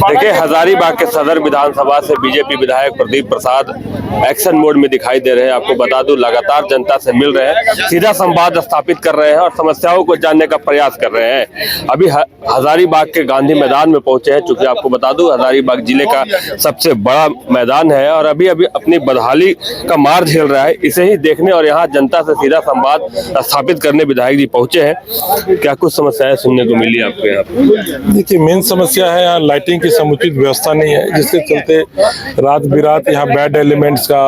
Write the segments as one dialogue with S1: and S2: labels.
S1: देखिए, हजारीबाग के सदर विधानसभा से बीजेपी विधायक प्रदीप प्रसाद एक्शन मोड में दिखाई दे रहे हैं। आपको बता दूं, लगातार जनता से मिल रहे हैं, सीधा संवाद स्थापित कर रहे हैं और समस्याओं को जानने का प्रयास कर रहे हैं। अभी हजारीबाग के गांधी मैदान में पहुंचे हैं, चूंकि आपको बता दूं हजारीबाग जिले का सबसे बड़ा मैदान है और अभी अभी अपनी बदहाली का मार झेल रहा है। इसे ही देखने और यहाँ जनता से सीधा संवाद स्थापित करने विधायक जी पहुंचे हैं। क्या कुछ समस्याएं सुनने को मिली आपको यहाँ पे?
S2: देखिए, मेन समस्या है यहाँ लाइटिंग की समुचित व्यवस्था नहीं है, जिसके चलते रात बिरात यहाँ बैड एलिमेंट्स का,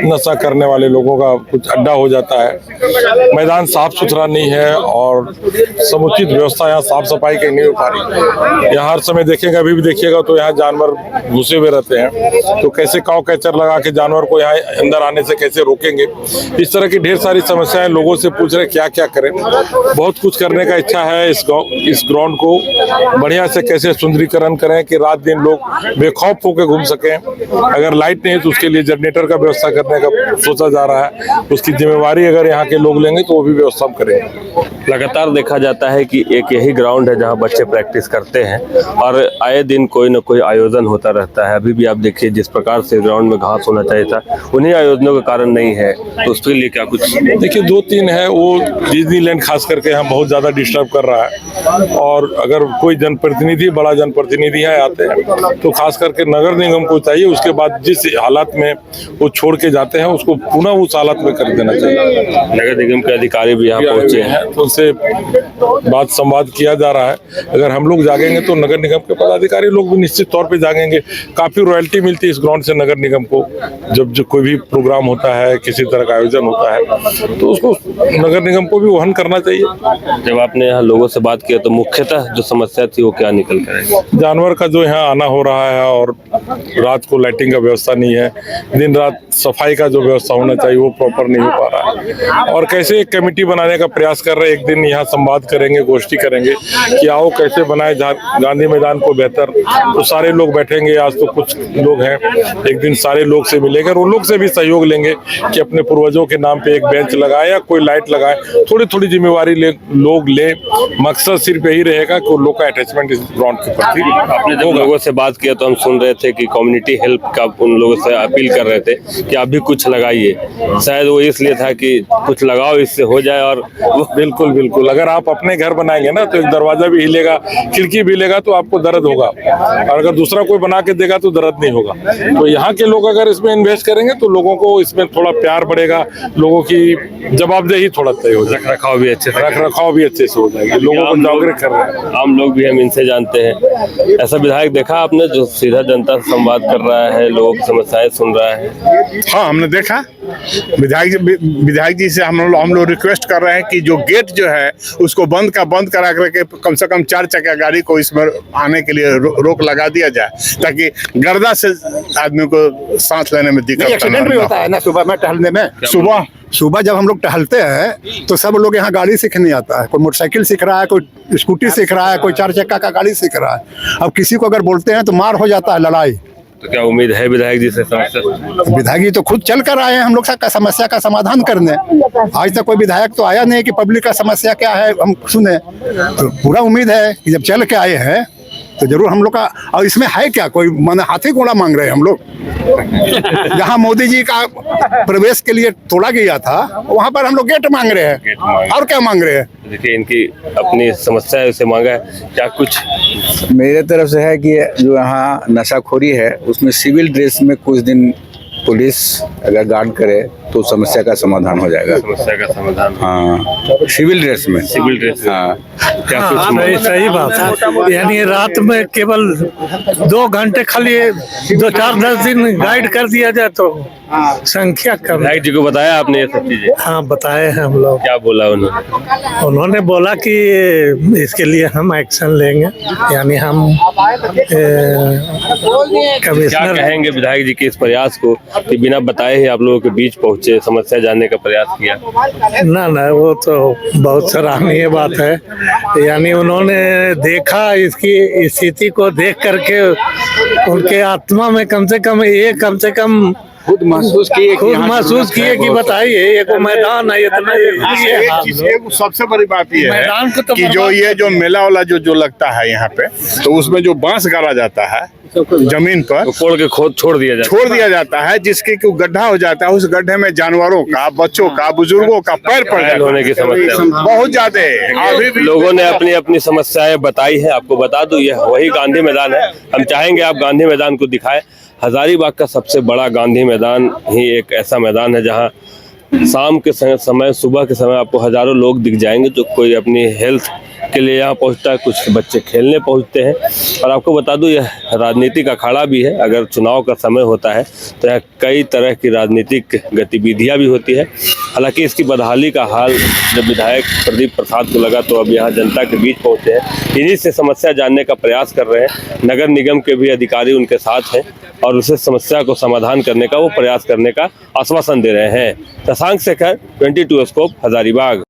S2: नशा करने वाले लोगों का कुछ अड्डा हो जाता है। मैदान साफ सुथरा नहीं है और समुचित व्यवस्था यहाँ साफ सफाई की नहीं हो पा रही। यहाँ हर समय देखेगा, अभी भी देखिएगा तो यहाँ जानवर घुसे हुए रहते हैं, तो कैसे काव कैचर लगा के जानवर को यहाँ अंदर आने से कैसे रोकेंगे। इस तरह की ढेर सारी समस्याएं लोगों से पूछ रहे क्या क्या करें। बहुत कुछ करने का इच्छा है। इस ग्राउंड को बढ़िया से कैसे सुंदरीकरण करें कि रात दिन लोग बेखौफ होकर घूम सकें। अगर लाइट नहीं है तो उसके लिए जनरेटर का व्यवस्था करने का सोचा जा रहा है। उसकी जिम्मेवारी अगर यहाँ के लोग लेंगे तो वो भी व्यवस्था हम करेंगे।
S1: लगातार देखा जाता है कि एक यही ग्राउंड है जहां बच्चे प्रैक्टिस करते हैं और आए दिन कोई न कोई आयोजन होता रहता है। अभी भी आप देखिए, जिस प्रकार से ग्राउंड में घास होना चाहिए था, उन्हीं आयोजनों के कारण नहीं है, तो उसके लिए क्या कुछ?
S2: देखिए, 2-3 है, वो डिज्नीलैंड खास करके यहाँ बहुत ज्यादा डिस्टर्ब कर रहा है। और अगर कोई जनप्रतिनिधि, बड़ा जनप्रतिनिधि यहाँ आते हैं तो खास करके नगर निगम को चाहिए, उसके बाद जिस हालात में वो छोड़ के जाते हैं उसको पुनः उस हालत में कर देना चाहिए।
S1: नगर निगम के अधिकारी भी यहाँ पहुंचे हैं,
S2: तो उनसे बात संवाद किया जा रहा है। अगर हम लोग जागेंगे तो नगर निगम के पदाधिकारी लोग भी निश्चित तौर पे जागेंगे। काफी रॉयल्टी मिलती है इस ग्राउंड से नगर निगम को। जब जो कोई भी प्रोग्राम होता है, किसी तरह का आयोजन होता है, तो उसको नगर निगम को भी वहन करना चाहिए।
S1: जब आपने यहाँ लोगों से बात किया तो मुख्यतः जो समस्या थी वो क्या निकल कर आई?
S2: जानवर का जो यहाँ आना हो रहा है और रात को लाइटिंग का व्यवस्था नहीं है। दिन रात सफाई का जो व्यवस्था होना चाहिए वो प्रॉपर नहीं हो पा रहा है। और कैसे एक कमेटी बनाने का प्रयास कर रहे हैं। एक दिन यहाँ संवाद करेंगे, गोष्ठी करेंगे कि आओ कैसे बनाए गांधी मैदान को बेहतर। तो सारे लोग बैठेंगे, आज तो कुछ लोग हैं, एक दिन सारे लोग से मिलेंगे और उन लोग से भी सहयोग लेंगे कि अपने पूर्वजों के नाम पे एक बेंच लगाए या कोई लाइट लगाए। थोड़ी थोड़ी जिम्मेवारी लोग ले। मकसद सिर्फ यही रहेगा कि लोग का अटैचमेंट इस ग्राउंड के प्रति।
S1: आपने जब लोगों से बात किया तो हम सुन रहे थे कि कम्युनिटी हेल्प का उन लोगों से अपील कर रहे थे कि आप भी कुछ लगाइए। शायद वो इसलिए था कि कुछ लगाओ, इससे हो जाए। और
S2: बिल्कुल बिल्कुल, अगर आप अपने घर बनाएंगे ना तो एक दरवाजा भी हिलेगा, खिड़की भी हिलेगा तो आपको दर्द होगा, और अगर दूसरा कोई बना के देगा तो दर्द नहीं होगा। तो यहाँ के लोग अगर इसमें इन्वेस्ट करेंगे तो लोगों को इसमें थोड़ा प्यार बढ़ेगा, लोगों की जवाबदेही थोड़ा तय हो जाएगा, रखरखाव भी अच्छे से हो जाएगी। लोगों को जागरूक कर रहे हैं।
S1: आम लोग भी हम इनसे जानते हैं। ऐसा विधायक देखा आपने जो सीधा जनता से संवाद कर रहा है, लोगों की समस्याएं सुन रहा है?
S3: हाँ, हमने देखा। विधायक जी से हम लोग रिक्वेस्ट कर रहे हैं कि जो गेट जो है उसको बंद करा करके कम से कम 4 चक्का गाड़ी को इसमें आने के लिए रोक लगा दिया जाए, ताकि गर्दा से आदमी को सांस लेने में दिक्कत।
S4: एक्सीडेंट भी होता है ना सुबह में टहलने में। सुबह जब हम लोग टहलते हैं तो सब लोग यहाँ गाड़ी सीखने आता है। कोई मोटरसाइकिल सीख रहा है, कोई स्कूटी सीख रहा है, कोई 4 चक्का का गाड़ी सीख रहा है। अब किसी को अगर बोलते हैं तो मार हो जाता है, लड़ाई।
S1: तो क्या उम्मीद है विधायक जी से समस्या?
S4: विधायक जी तो खुद चल कर आए हैं हम लोग का समस्या का समाधान करने। आज तक कोई विधायक तो आया नहीं कि पब्लिक का समस्या क्या है हम सुने। तो पूरा उम्मीद है कि जब चल के आए हैं तो जरूर हम लोग का। और इसमें है क्या, कोई माने हाथी घोड़ा मांग रहे हैं हम लोग? जहाँ मोदी जी का प्रवेश के लिए तोड़ा गया था वहाँ पर हम लोग गेट मांग रहे हैं, और क्या मांग रहे हैं?
S1: देखिए, इनकी अपनी समस्या है, उसे मांगा है। क्या कुछ
S5: मेरे तरफ से है कि जो यहाँ नशाखोरी है उसमें सिविल ड्रेस में कुछ दिन पुलिस अगर गार्ड करे तो समस्या का समाधान हो जाएगा।
S1: समस्या का समाधान?
S5: हाँ, सिविल ड्रेस में।
S1: हाँ, क्या कुछ?
S6: हाँ, सही बात है। यानी रात में केवल 2 घंटे खाली 2-4-10 दिन गाइड कर दिया जाए तो संख्या कम।
S1: विधायक जी को बताया आपने ये सब चीजें?
S6: हाँ, बताए हैं हम लोग।
S1: क्या बोला उन्होंने?
S6: उन्होंने बोला कि इसके लिए हम एक्शन लेंगे। यानी हम
S1: क्या कहेंगे विधायक जी के इस प्रयास को कि बिना बताए ही आप लोगों के बीच पहुंचे, समस्या जानने का प्रयास किया?
S6: ना, वो तो बहुत सराहनीय बात है। यानी उन्होंने देखा, इसकी स्थिति को देख करके उनके आत्मा में कम से कम
S5: खुद महसूस किए कि
S6: खुद
S5: यहाँ
S6: महसूस किए कि बताइए एक मैदान है इतना
S3: एक सबसे बड़ी बात ये
S6: मैदान को
S3: है
S6: तो
S3: कि जो ये जो मेला वाला जो लगता है यहाँ पे, तो उसमें जो बांस गाड़ा जाता है जमीन पर,
S1: तो कोड़ के खोद छोड़ दिया जाए,
S3: छोड़ दिया जाता है, जिसके कि गड्ढा हो जाता है। उस गड्ढे में जानवरों का, बच्चों का, बुजुर्गों का पैर पड़
S1: घायल
S3: जाता
S1: होने की समस्या
S3: है बहुत ज्यादा है। अभी भी
S1: लोगों ने अपनी अपनी समस्याएं बताई है। आपको बता दूं यह वही गांधी मैदान है। हम चाहेंगे आप गांधी मैदान को दिखाएं। हजारीबाग का सबसे बड़ा गांधी मैदान ही एक ऐसा मैदान है जहां शाम के समय, सुबह के समय आपको हजारों लोग दिख जाएंगे, जो कोई अपनी हेल्थ के लिए यहाँ पहुँचता है, कुछ बच्चे खेलने पहुँचते हैं। और आपको बता दूं यह राजनीतिक अखाड़ा भी है। अगर चुनाव का समय होता है तो यहाँ कई तरह की राजनीतिक गतिविधियाँ भी होती है। हालांकि इसकी बदहाली का हाल जब विधायक प्रदीप प्रसाद को लगा तो अब यहाँ जनता के बीच पहुँचे हैं, इन्हीं से समस्या जानने का प्रयास कर रहे हैं। नगर निगम के भी अधिकारी उनके साथ हैं और उसे समस्या को समाधान करने का वो प्रयास करने का आश्वासन दे रहे हैं। शशांक शेखर, 22 स्कोप, हजारीबाग।